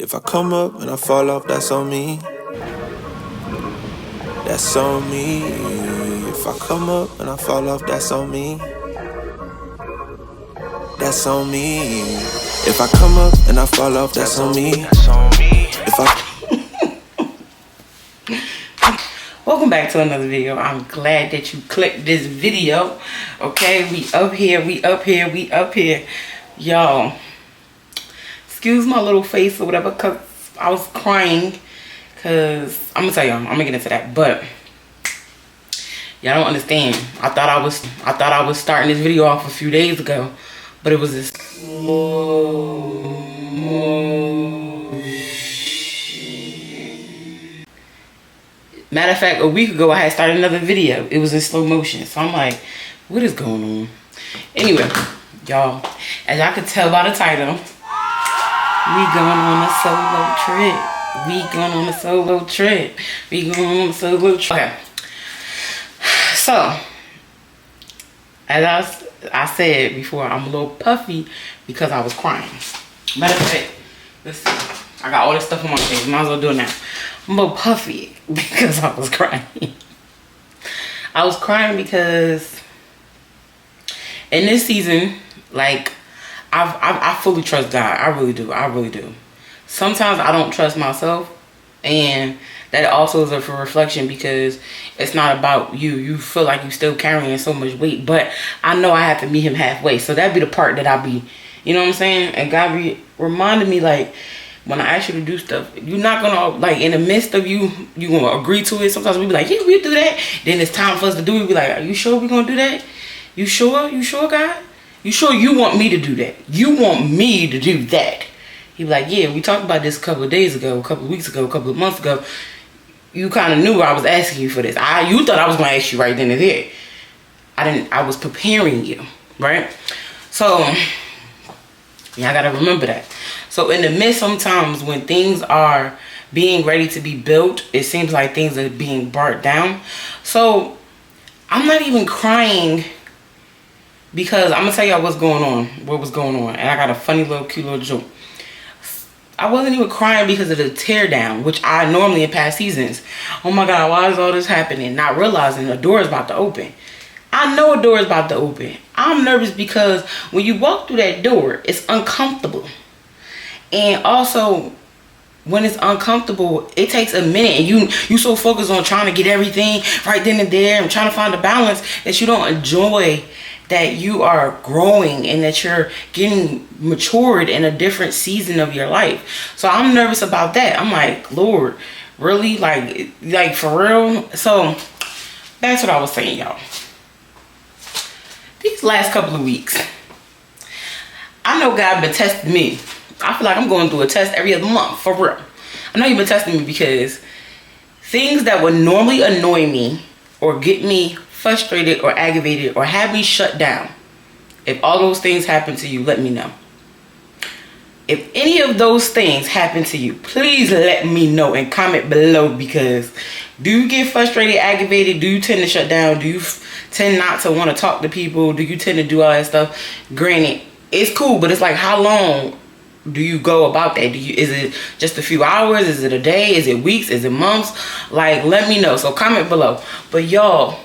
If I come up and I fall off, that's on me. That's on me. If I come up and I fall off, that's on me. That's on me. If I come up and I fall off, that's on me. If I Welcome back to another video. I'm glad that you clicked this video. Okay, we up here. Y'all, excuse my little face or whatever, because I was crying. Because I'm gonna tell y'all, I'm gonna get into that, but y'all don't understand. I thought I was starting this video off a few days ago, but it was this matter of fact, a week ago I had started another video. It was in slow motion. So I'm like, what is going on? Anyway, y'all, as y'all can tell by the title, we going on a solo trip. Okay. So, as I said before, I'm a little puffy because I was crying. Matter of fact, let's see. I got all this stuff on my face. Might as well do it now. I'm a little puffy because I was crying. I was crying because in this season, like, I fully trust God. I really do. Sometimes I don't trust myself, and that also is a reflection because it's not about you. You feel like you're still carrying so much weight, but I know I have to meet him halfway. So that'd be the part that I be, you know what I'm saying? And God be reminding me, like, when I ask you to do stuff, you're not gonna, like, in the midst of you gonna agree to it. Sometimes we be like, yeah, we'll do that. Then it's time for us to do it. We be like, are you sure we gonna do that? You sure? You sure, God? You sure you want me to do that? You want me to do that? He be like, yeah, we talked about this a couple of days ago, a couple of weeks ago, a couple of months ago. You kind of knew I was asking you for this. You thought I was gonna ask you right then and there. I was preparing you, right? So, yeah, I gotta remember that. So in the midst, sometimes when things are being ready to be built, it seems like things are being burnt down. So I'm not even crying because I'm gonna tell y'all what was going on. And I got a funny little cute little joke. I wasn't even crying because of the tear down, which I normally in past seasons. Oh my God, why is all this happening? Not realizing a door is about to open. I know a door is about to open. I'm nervous because when you walk through that door, it's uncomfortable. And also, when it's uncomfortable, it takes a minute, and you so focused on trying to get everything right then and there and trying to find the balance that you don't enjoy that you are growing and that you're getting matured in a different season of your life. So I'm nervous about that. I'm like, Lord, really? Like for real? So that's what I was saying, y'all. These last couple of weeks, I know God been testing me. I feel like I'm going through a test every other month, for real. I know you've been testing me because things that would normally annoy me or get me frustrated or aggravated or have me shut down, if all those things happen to you, let me know. If any of those things happen to you, please let me know and comment below, because do you get frustrated, aggravated? Do you tend to shut down? Do you tend not to want to talk to people? Do you tend to do all that stuff? Granted, it's cool, but it's like, how long do you go about that? Is it just a few hours? Is it a day? Is it weeks? Is it months? Like, let me know. So comment below. But y'all,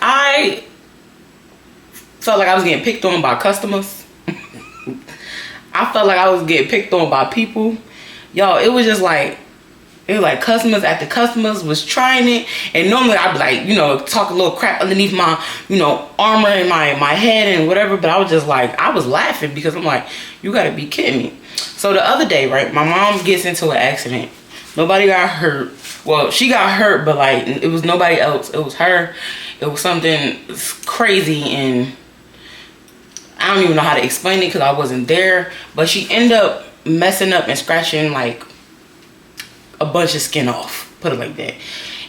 I felt like I was getting picked on by customers. I felt like I was getting picked on by people. Y'all, it was like customers after customers was trying it. And normally I'd be like, you know, talk a little crap underneath my, you know, armor and my head and whatever. But I was just like, I was laughing because I'm like, you gotta be kidding me. So the other day, right, my mom gets into an accident. Nobody got hurt. Well, she got hurt, but like, it was nobody else. It was her. It was something crazy, and I don't even know how to explain it because I wasn't there. But she ended up messing up and scratching like a bunch of skin off, put it like that.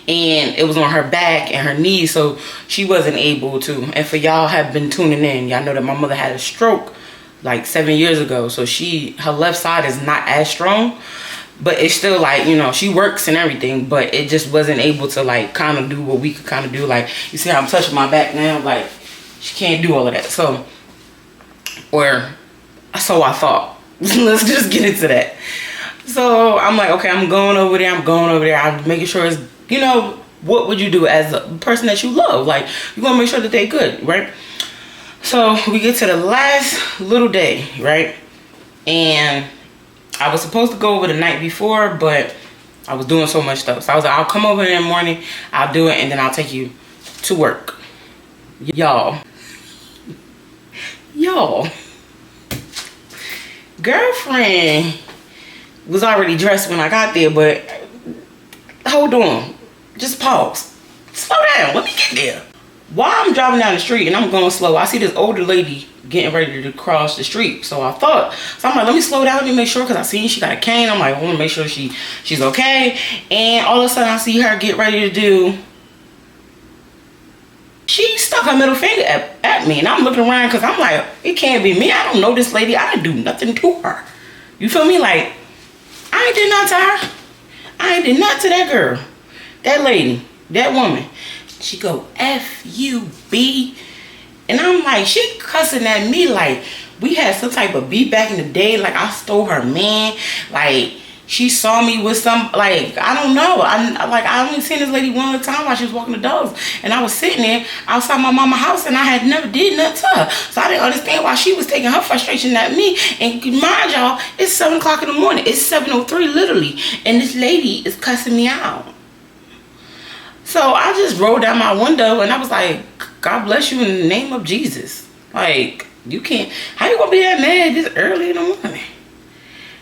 And it was on her back and her knees, so she wasn't able to. And for y'all have been tuning in, y'all know that my mother had a stroke like 7 years ago. So her left side is not as strong, but it's still like, you know, she works and everything, but it just wasn't able to like kind of do what we could kind of do. Like, you see how I'm touching my back now? Like, she can't do all of that. So I thought. Let's just get into that. So I'm like, okay, I'm going over there. I'm making sure it's, you know, what would you do as a person that you love? Like, you want to make sure that they good, right? So we get to the last little day, right? And I was supposed to go over the night before, but I was doing so much stuff. So I was like, I'll come over in the morning, I'll do it, and then I'll take you to work. Y'all, girlfriend was already dressed when I got there, but hold on, just pause, slow down, let me get there. While I'm driving down the street and I'm going slow, I see this older lady getting ready to cross the street. So I'm like, let me slow down, let me make sure, because I seen she got a cane. I'm like, I want to make sure she's okay. And all of a sudden I see her get ready to do, she stuck her middle finger at me, and I'm looking around because I'm like, it can't be me. I don't know this lady. I didn't do nothing to her. You feel me? Like, I ain't did nothing to her. I ain't did nothing to that girl, that lady, that woman. She go, F-U-B. And I'm like, she cussing at me like we had some type of beef back in the day. Like I stole her man. Like she saw me with some, like, I don't know. I only seen this lady one other time while she was walking the dogs. And I was sitting there outside my mama's house and I had never did nothing to her. So I didn't understand why she was taking her frustration at me. And mind y'all, it's 7 o'clock in the morning. It's 7:03 literally. And this lady is cussing me out. So I just rolled down my window and I was like, God bless you in the name of Jesus. Like, you can't, how you gonna be that mad this early in the morning?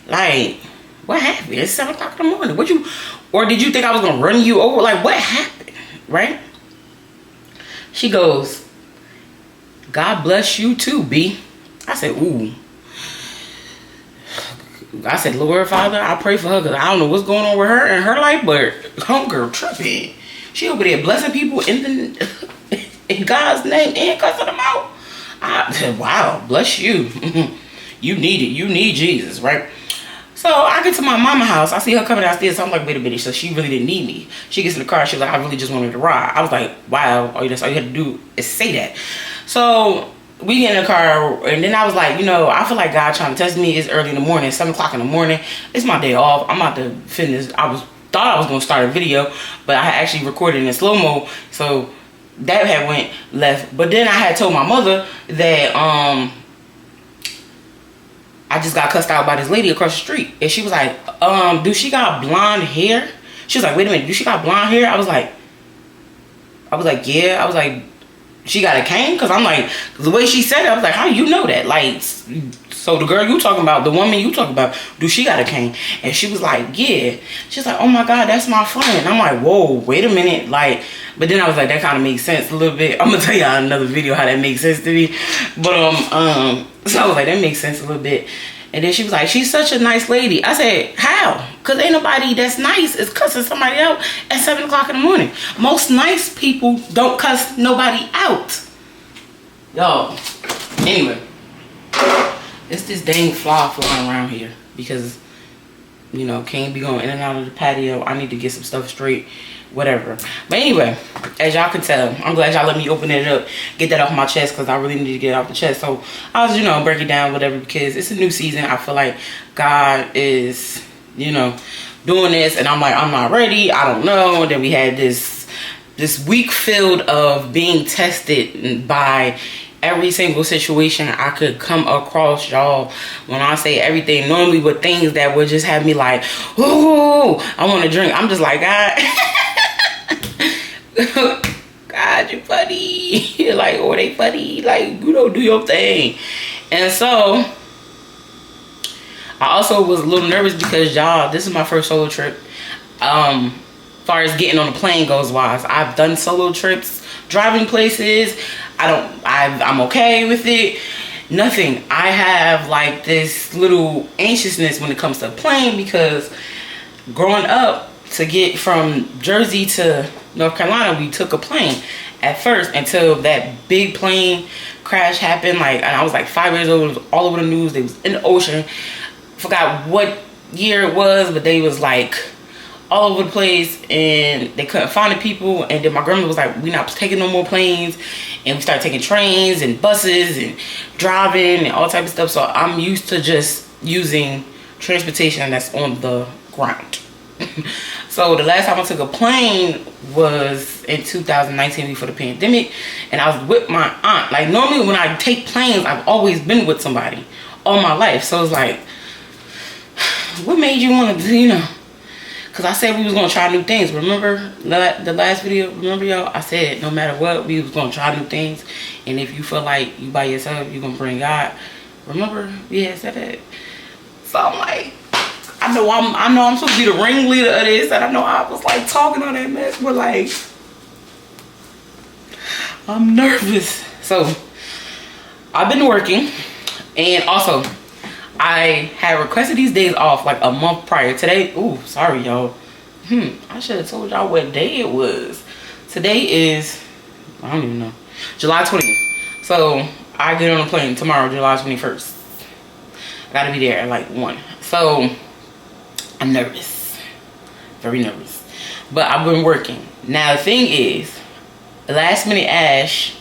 Like, what happened? It's 7 o'clock in the morning. Or did you think I was gonna run you over? Like, what happened, right? She goes, God bless you too, B. I said, ooh. I said, Lord, Father, I pray for her because I don't know what's going on with her and her life, but homegirl tripping. She over there blessing people in God's name and cussing them out. I said, wow, bless you. You need it. You need Jesus, right? So I get to my mama's house. I see her coming downstairs. So I'm like, wait a minute. So she really didn't need me. She gets in the car. She's like, I really just wanted to ride. I was like, wow. That's all you had to do is say that. So we get in the car. And then I was like, you know, I feel like God trying to test me. It's early in the morning. 7 o'clock in the morning. It's my day off. I'm about to finish. Thought I was going to start a video, but I had actually recorded in slow-mo, so that had went left. But then I had told my mother that I just got cussed out by this lady across the street, and she was like, do she got blonde hair? She was like, wait a minute, do she got blonde hair? I was like, yeah. I was like, she got a cane? Because I'm like, the way she said it, I was like, how do you know that? Like, so the girl you talking about, the woman you talking about, do she got a cane? And she was like, yeah. She's like, oh my God, that's my friend. I'm like, whoa, wait a minute. Like, but then I was like, that kind of makes sense a little bit. I'm going to tell y'all another video how that makes sense to me. But, so I was like, that makes sense a little bit. And then she was like, she's such a nice lady. I said, how? Because ain't nobody that's nice is cussing somebody out at 7 o'clock in the morning. Most nice people don't cuss nobody out. Y'all, anyway. It's this dang fly flying around here. Because, you know, can't be going in and out of the patio. I need to get some stuff straight. Whatever. But anyway, as y'all can tell, I'm glad y'all let me open it up, get that off my chest, because I really need to get it off the chest. So I was, you know, break it down, whatever, because it's a new season. I feel like God is, you know, doing this, and I'm like, I'm not ready. I don't know. And then we had this week filled of being tested by every single situation I could come across, y'all. When I say everything, normally with things that would just have me like, ooh, I want to drink. I'm just like, God. God, you funny. Like, oh, they funny. Like, you know, do your thing. And so I also was a little nervous because, y'all, this is my first solo trip. As far as getting on a plane goes wise, I've done solo trips, driving places. I'm okay with it. Nothing. I have like this little anxiousness when it comes to a plane, because growing up, to get from Jersey to North Carolina, we took a plane at first until that big plane crash happened. Like, and I was like 5 years old. It was all over the news. They was in the ocean. Forgot what year it was, but they was like all over the place, and they couldn't find the people. And then my grandma was like, we're not taking no more planes. And we started taking trains and buses and driving and all type of stuff. So I'm used to just using transportation that's on the ground. So the last time I took a plane was in 2019 before the pandemic, and I was with my aunt. Like, normally when I take planes, I've always been with somebody all my life. So it's like, what made you want to do, you know? Because I said we was going to try new things. Remember the last video? Remember, y'all? I said no matter what, we was going to try new things. And if you feel like you by yourself, you're going to bring God. Remember? We had said that. So I'm like, I know I'm supposed to be the ringleader of this. And I know I was like talking on that mess. But like, I'm nervous. So I've been working. And also, I had requested these days off like a month prior. Today, ooh, sorry y'all. I should have told y'all what day it was. Today is, I don't even know, July 20th. So I get on a plane tomorrow, July 21st. I gotta be there at like 1. So I'm nervous, very nervous. But I've been working. Now the thing is, last minute Ash,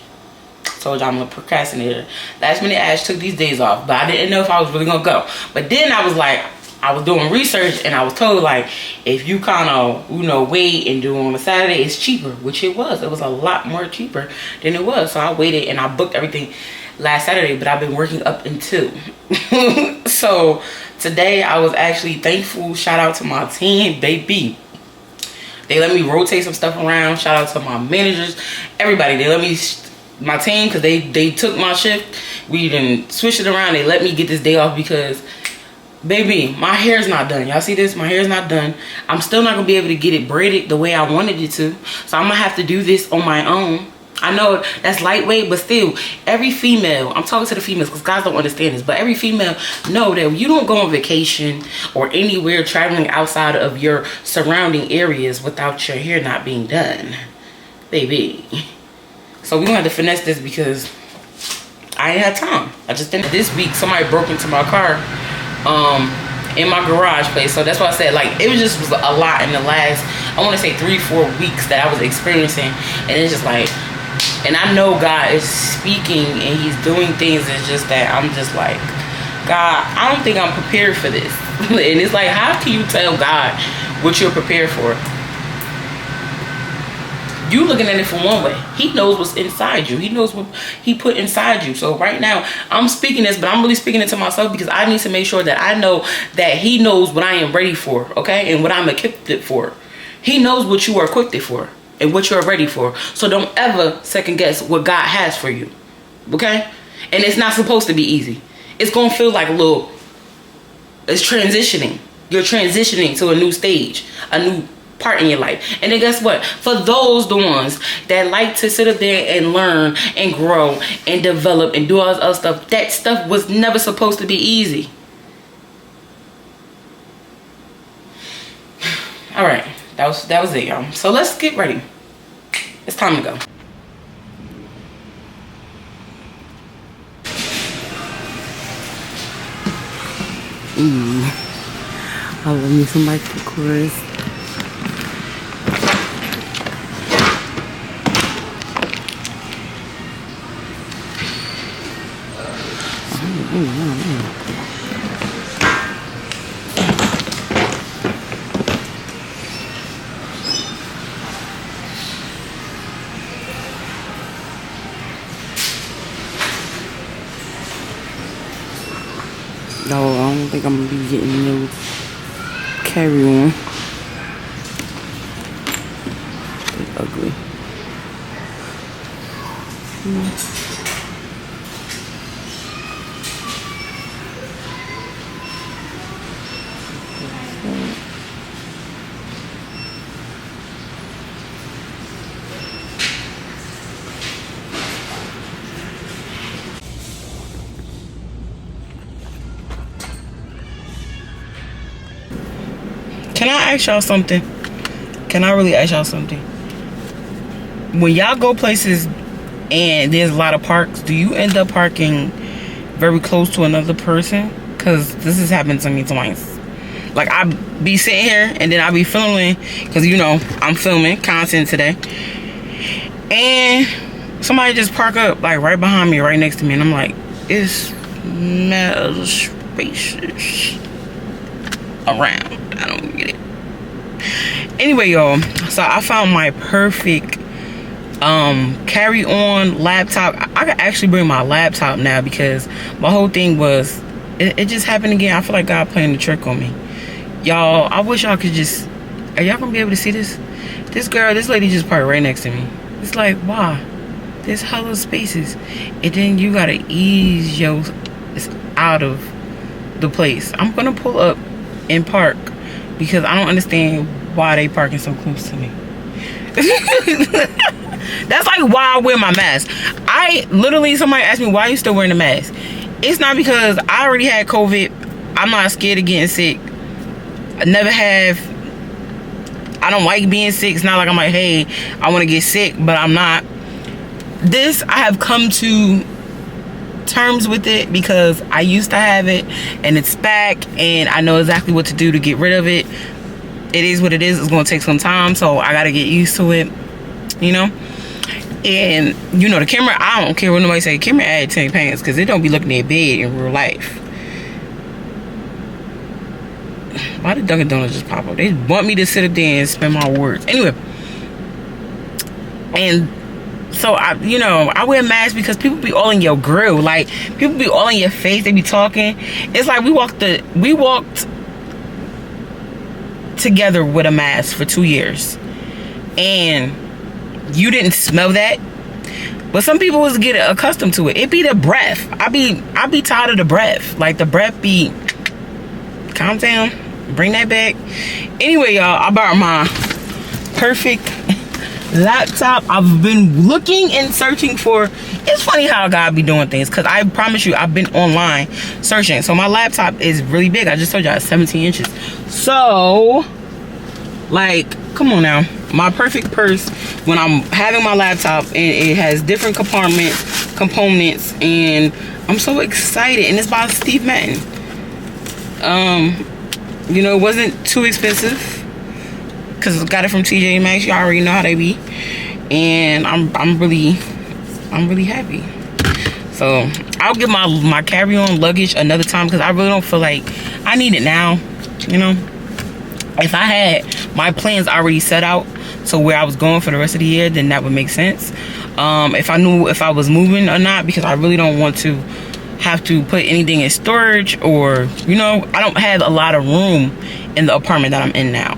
told y'all I'm a procrastinator. Last minute Ash took these days off, but I didn't know if I was really gonna go. But then I was like, I was doing research and I was told like, if you kind of, you know, wait and do it on a Saturday, it's cheaper, which it was. It was a lot more cheaper than it was. So I waited and I booked everything last Saturday, but I've been working up until. So today I was actually thankful. Shout out to my team, baby. They let me rotate some stuff around. Shout out to my managers, everybody. They let me, my team, because they took my shift. We didn't switch it around. They let me get this day off because, baby, my hair's not done. Y'all see this? My hair's not done. I'm still not going to be able to get it braided the way I wanted it to. So I'm going to have to do this on my own. I know that's lightweight, but still, every female, I'm talking to the females because guys don't understand this, but every female know that you don't go on vacation or anywhere traveling outside of your surrounding areas without your hair not being done. Baby. So we're going to have to finesse this because I ain't had time. I just didn't. This week, somebody broke into my car in my garage place. So that's why I said, like, it was a lot in the last, I want to say 3-4 weeks that I was experiencing. And it's just like, and I know God is speaking and he's doing things. It's just that I'm just like, God, I don't think I'm prepared for this. And it's like, how can you tell God what you're prepared for? You looking at it from one way. He knows what's inside you. He knows what he put inside you. So right now, I'm speaking this, but I'm really speaking it to myself because I need to make sure that I know that he knows what I am ready for, okay? And what I'm equipped for. He knows what you are equipped for and what you're ready for. So don't ever second guess what God has for you, okay? And it's not supposed to be easy. It's going to feel like a little, it's transitioning. You're transitioning to a new stage, a new part in your life. And then guess what? For those the ones that like to sit up there and learn and grow and develop and do all this other stuff, that stuff was never supposed to be easy. All right, that was it, y'all. So let's get ready. It's time to go. I love me some Michael Crused. No, I don't think I'm gonna be getting no carry-on. It's ugly. Can I ask y'all something? Can I really ask y'all something? When y'all go places and there's a lot of parks, do you end up parking very close to another person? Because this has happened to me twice. Like, I be sitting here and then I be filming, because you know I'm filming content today, and somebody just park up like right behind me, right next to me, and I'm like, it's mad spaces around. I don't get it. Anyway, y'all, so I found my perfect carry-on laptop. I could actually bring my laptop now because my whole thing was it just happened again. I feel like God playing the trick on me. Y'all, I wish y'all could just, are y'all gonna be able to see this? This lady just parked right next to me. It's like, why? There's hella spaces. And then you gotta ease your out of the place. I'm gonna pull up and park because I don't understand why they parking so close to me. That's like why I wear my mask. I literally, somebody asked me, why are you still wearing a mask? It's not because I already had COVID. I'm not scared of getting sick. I never have. I don't like being sick. It's not like I'm like, hey, I want to get sick, but I'm not. This, I have come to terms with it because I used to have it and it's back and I know exactly what to do to get rid of it. It is what it is. It's going to take some time, so I got to get used to it, you know. And you know, the camera, I don't care what nobody say, camera add 10 pounds because it don't be looking at bed in real life. Why did Dunkin' Donuts just pop up? They want me to sit up there and spend my words. Anyway, and so I wear masks because people be all in your grill. Like, people be all in your face. They be talking. It's like we walked together with a mask for 2 years, and you didn't smell that. But some people was getting accustomed to it. It be the breath. I be tired of the breath. Like, the breath be, calm down. Bring that back. Anyway, y'all, I bought my perfect laptop. I've been looking and searching for, it's funny how God be doing things, because I promise you, I've been online searching. So my laptop is really big. I just told y'all it's 17 inches. So, like, come on now. My perfect purse, when I'm having my laptop, and it has different components, and I'm so excited. And it's by Steve Madden. You know, it wasn't too expensive because I got it from TJ Maxx. You already know how they be, and I'm really happy. So I'll give my carry-on luggage another time because I really don't feel like I need it now. You know, if I had my plans already set out, so where I was going for the rest of the year, then that would make sense. If I knew if I was moving or not, because I really don't want to have to put anything in storage, or, you know, I don't have a lot of room in the apartment that I'm in now.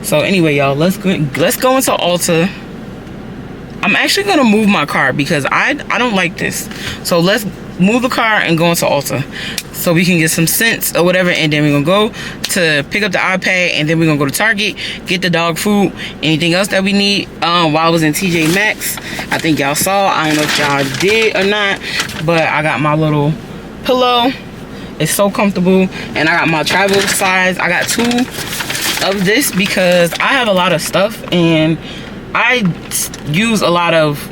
So anyway, y'all, let's go into Ulta. I'm actually gonna move my car because I don't like this. So let's move the car and go into Ulta so we can get some scents or whatever, and then we're gonna go to pick up the iPad, and then we're gonna go to Target, get the dog food, anything else that we need. While I was in TJ Maxx, I think y'all saw, I don't know if y'all did or not, but I got my little pillow. It's so comfortable, and I got my travel size. I got 2 of this because I have a lot of stuff, and I use a lot of,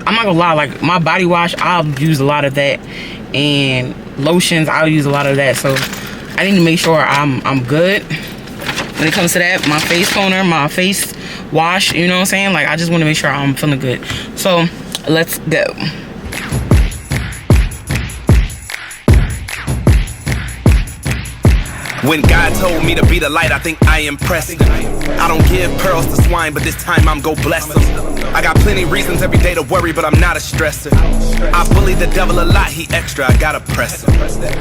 I'm not gonna lie, like my body wash, I'll use a lot of that, and lotions, I'll use a lot of that. So I need to make sure I'm good when it comes to that. My face toner, my face wash, you know what I'm saying? Like, I just want to make sure I'm feeling good. So let's go. When God told me to be the light, I think I impressed him. I don't give pearls to swine, but this time I'm gon' bless them. I got plenty reasons every day to worry, but I'm not a stressor. I bully the devil a lot, he extra, I gotta press him.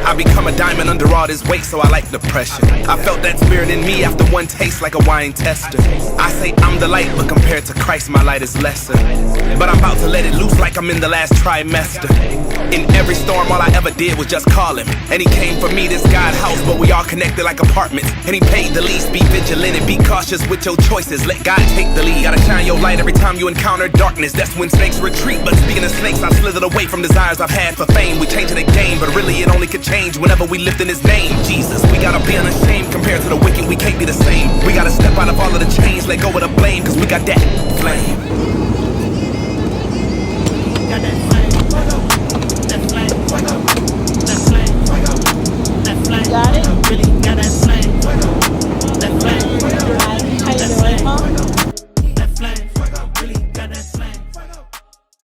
I become a diamond under all this weight, so I like the pressure. I felt that spirit in me after one taste like a wine tester. I say I'm the light, but compared to Christ, my light is lesser. But I'm about to let it loose like I'm in the last trimester. In every storm, all I ever did was just call him. And he came for me, this God house, but we all connected like apartments. And he paid the least. Be vigilant and be cautious with your choices. Let God take the lead. Gotta shine your light every time you encounter darkness. That's when snakes retreat. But speaking of snakes, I slithered away from desires I've had for fame. We changing the game, but really it only could change whenever we lift in his name. Jesus, we gotta be unashamed. Compared to the wicked, we can't be the same. We gotta step out of all of the chains, let go of the blame, cause we got that flame.